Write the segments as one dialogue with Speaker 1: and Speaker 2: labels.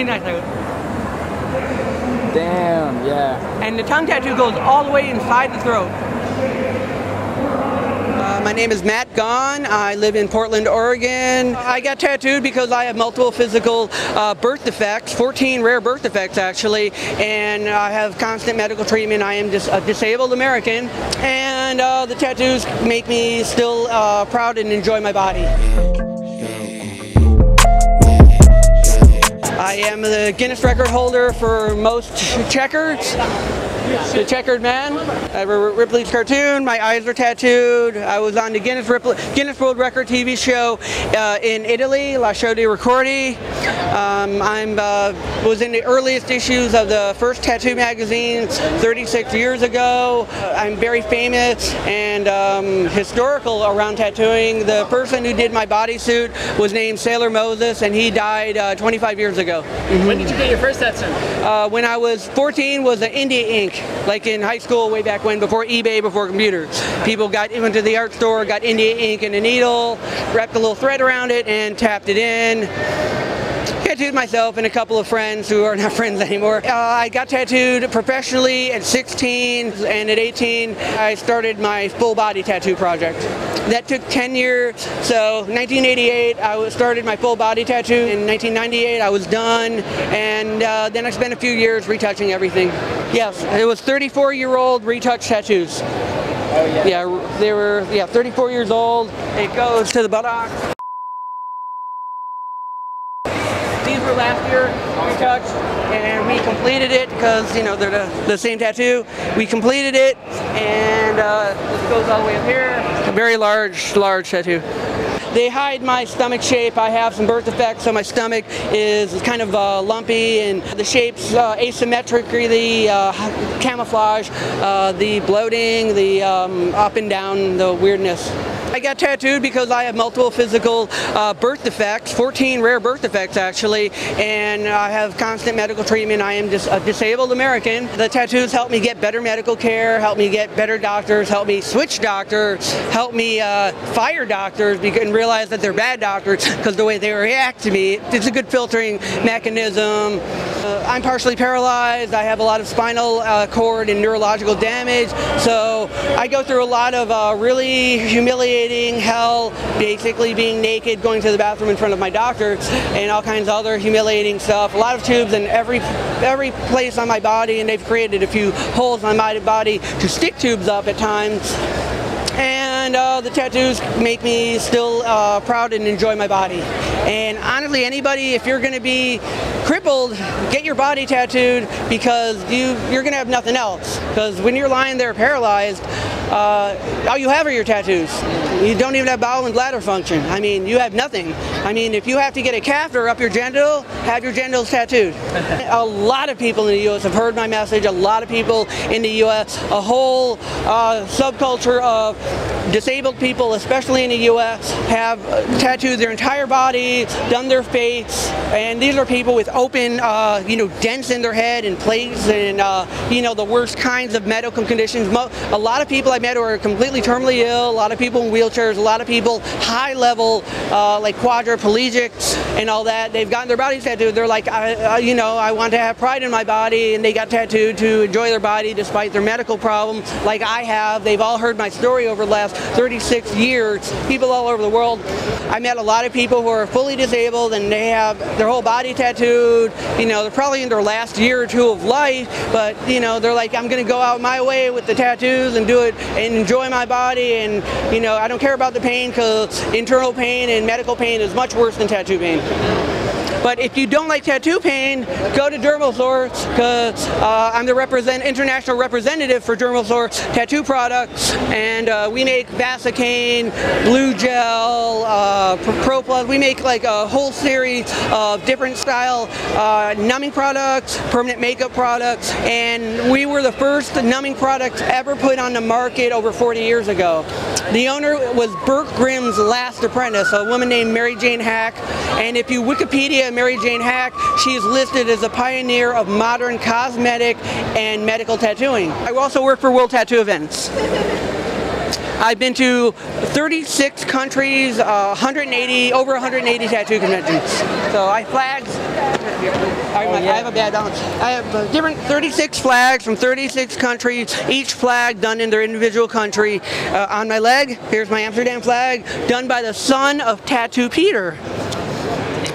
Speaker 1: really nice.
Speaker 2: Damn, yeah.
Speaker 1: And the tongue tattoo goes all the way inside the throat.
Speaker 3: My name is Matt Gahn. I live in Portland, Oregon. I got tattooed because I have multiple physical birth defects, 14 rare birth defects actually, and I have constant medical treatment. I am just a disabled American, and the tattoos make me still proud and enjoy my body. I am the Guinness record holder for most checkers. The Checkered Man. I have a Ripley's cartoon. My eyes are tattooed. I was on the Guinness World Record TV show in Italy, Lascio di Ricordi. I was in the earliest issues of the first tattoo magazine 36 years ago. I'm very famous and historical around tattooing. The person who did my bodysuit was named Sailor Moses, and he died 25 years ago.
Speaker 2: When did you get your first tattoo?
Speaker 3: When I was 14 was an India ink. Like in high school way back when, before eBay, before computers. People went to the art store, got India ink and a needle, wrapped a little thread around it and tapped it in. Tattooed myself and a couple of friends who are not friends anymore. I got tattooed professionally at 16, and at 18 I started my full body tattoo project. That took 10 years, so 1988 I started my full body tattoo. In 1998 I was done, and then I spent a few years retouching everything. Yes, it was 34-year-old retouch tattoos.
Speaker 2: Oh yeah.
Speaker 3: Yeah, they were 34 years old. It goes to the buttocks. These were last year retouched, and we completed it because, you know, they're the same tattoo. We completed it, and this goes all the way up here. A very large tattoo. They hide my stomach shape. I have some birth defects, so my stomach is kind of lumpy, and the shape's asymmetrically camouflage the bloating, the up and down, the weirdness. I got tattooed because I have multiple physical birth defects, 14 rare birth defects actually, and I have constant medical treatment. I am just a disabled American. The tattoos help me get better medical care, help me get better doctors, help me switch doctors, help me fire doctors and realize that they're bad doctors because the way they react to me. It's a good filtering mechanism. I'm partially paralyzed. I have a lot of spinal cord and neurological damage, so I go through a lot of really humiliating hell, basically being naked, going to the bathroom in front of my doctor, and all kinds of other humiliating stuff. A lot of tubes in every place on my body, and they've created a few holes on my body to stick tubes up at times. And the tattoos make me still proud and enjoy my body. And honestly, anybody, if you're going to be crippled, get your body tattooed, because you're going to have nothing else. Because when you're lying there paralyzed, all you have are your tattoos. You don't even have bowel and bladder function. I mean, you have nothing. I mean, if you have to get a catheter up your genital, have your genitals tattooed. A lot of people in the U.S. have heard my message. A lot of people in the U.S., a whole subculture of disabled people, especially in the U.S., have tattooed their entire body, done their face, and these are people with open, dents in their head and plates and, the worst kinds of medical conditions. A lot of people I met who are completely terminally ill, a lot of people in wheelchairs, a lot of people high level, like quadriplegics and all that. They've gotten their bodies tattooed. They're like, I want to have pride in my body, and they got tattooed to enjoy their body despite their medical problems, like I have. They've all heard my story over the last 36 years, people all over the world. I met a lot of people who are fully disabled and they have their whole body tattooed. They're probably in their last year or two of life, but they're like, I'm going to go out my way with the tattoos and do it and enjoy my body, and I don't care about the pain, because internal pain and medical pain is much worse than tattoo pain. But if you don't like tattoo pain, go to Dermosource, because I'm the international representative for Dermosource tattoo products, and we make Vasecaine, Blue Gel, Pro Plus. We make like a whole series of different style numbing products, permanent makeup products, and we were the first numbing products ever put on the market over 40 years ago. The owner was Burt Grimm's last apprentice, a woman named Mary Jane Hack, and if you Wikipedia Mary Jane Hack, she is listed as a pioneer of modern cosmetic and medical tattooing. I also work for World Tattoo Events. I've been to 36 countries, over 180 tattoo conventions. So I flags. I have a bad balance. I have different 36 flags from 36 countries, each flag done in their individual country. On my leg, here's my Amsterdam flag, done by the son of Tattoo Peter,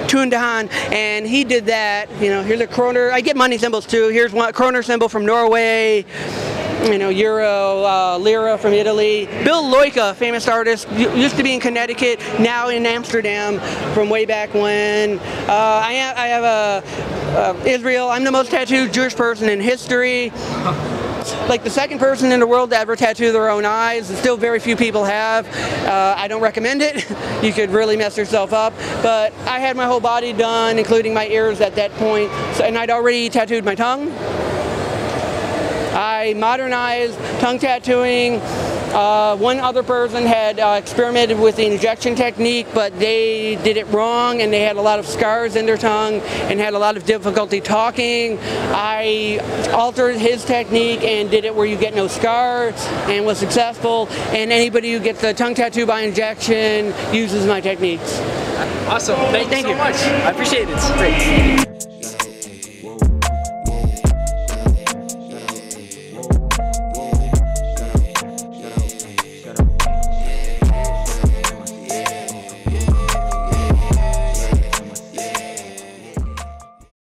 Speaker 3: Toondahan, and he did that. You know, here's a kroner. I get money symbols too. Here's one kroner symbol from Norway. You know, euro, lira from Italy. Bill Loika, famous artist, used to be in Connecticut, now in Amsterdam from way back when. I have Israel. I'm the most tattooed Jewish person in history. Like the second person in the world to ever tattoo their own eyes. Still very few people have. I don't recommend it. You could really mess yourself up. But I had my whole body done, including my ears at that point. And I'd already tattooed my tongue. I modernized tongue tattooing. One other person had experimented with the injection technique, but they did it wrong and they had a lot of scars in their tongue and had a lot of difficulty talking. I altered his technique and did it where you get no scars and was successful, and anybody who gets a tongue tattoo by injection uses my techniques.
Speaker 2: Awesome. Thank you so much. I appreciate it. Great.